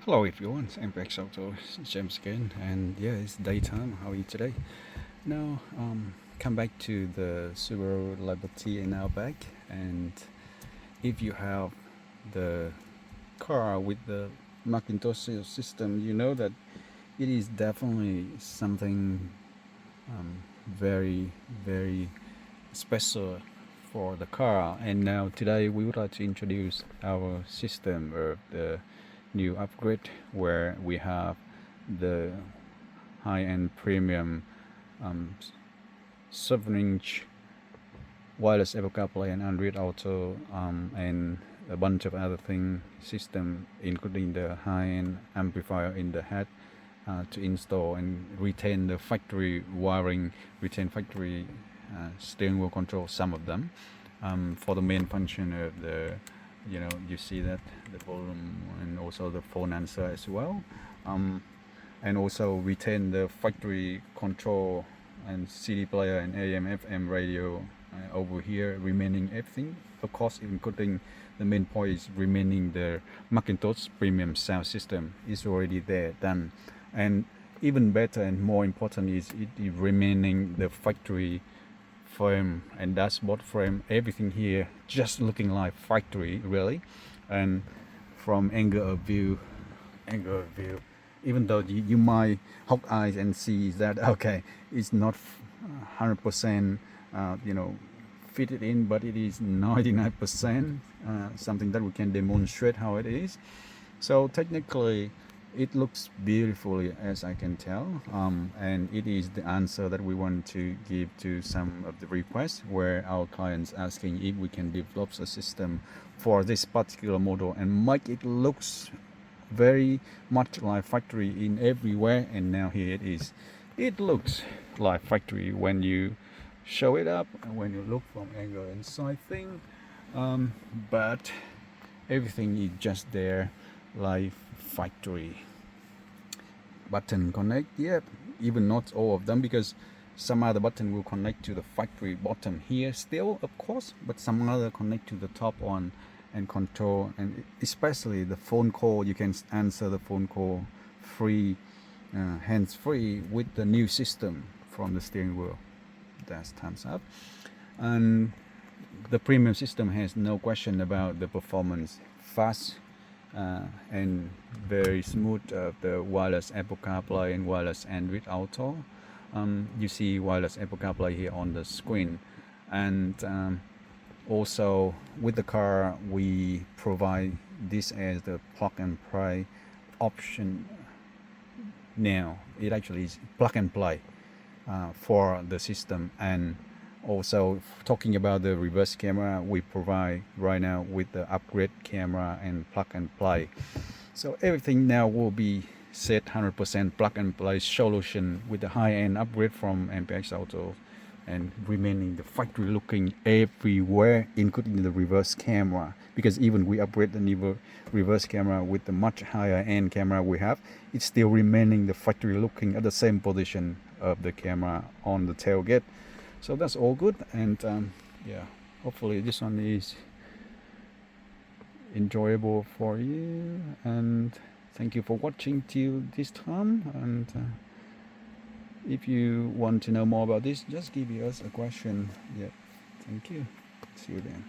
Hello everyone, it's MPX AUTOS, it's James again, and yeah, it's daytime. How are you today? Now, come back to the Subaru Liberty and Outback, and if you have the car with the McIntosh system, you know that it is definitely something very, very special for the car. And now today we would like to introduce our system of the new upgrade, where we have the high-end premium 7-inch wireless Apple CarPlay and Android Auto, and a bunch of other thing system, including the high-end amplifier in the head, to install and retain the factory wiring, retain factory steering wheel control, some of them, for the main function of the, you see that the volume and also the phone answer as well, and also retain the factory control and CD player and AM FM radio over here, remaining everything, of course, including the main point is remaining the McIntosh premium sound system is already there, done. And even better and more important is it remaining the factory frame and dashboard frame, everything here just looking like factory really. And from angle of view, even though you might hook eyes and see that okay, it's not 100% fitted in, but it is 99%, something that we can demonstrate how it is. So technically it looks beautifully, as I can tell, and it is the answer that we want to give to some of the requests where our clients asking if we can develop a system for this particular model and make it looks very much like factory in everywhere. And now here it is, it looks like factory when you show it up and when you look from angle and side thing, but everything is just there like factory. Button connect, yeah, even not all of them, because some other button will connect to the factory bottom here still, of course, but some other connect to the top one and control, and especially the phone call, you can answer the phone call free, hands free with the new system from the steering wheel. That's thumbs up. And the premium system has no question about the performance, fast and very smooth of the wireless Apple CarPlay and wireless Android Auto. You see wireless Apple CarPlay here on the screen, and also with the car we provide this as the plug and play option. Now it actually is plug and play for the system. And also talking about the reverse camera, we provide right now with the upgrade camera and plug and play. So everything now will be set 100% plug and play solution with the high-end upgrade from MPX AUTOS, and remaining the factory looking everywhere, including the reverse camera, because even we upgrade the new reverse camera with the much higher end camera we have, it's still remaining the factory looking at the same position of the camera on the tailgate. So that's all good. And yeah, hopefully this one is enjoyable for you, and thank you for watching till this time. And if you want to know more about this, just give us a question. Yeah, thank you. See you then.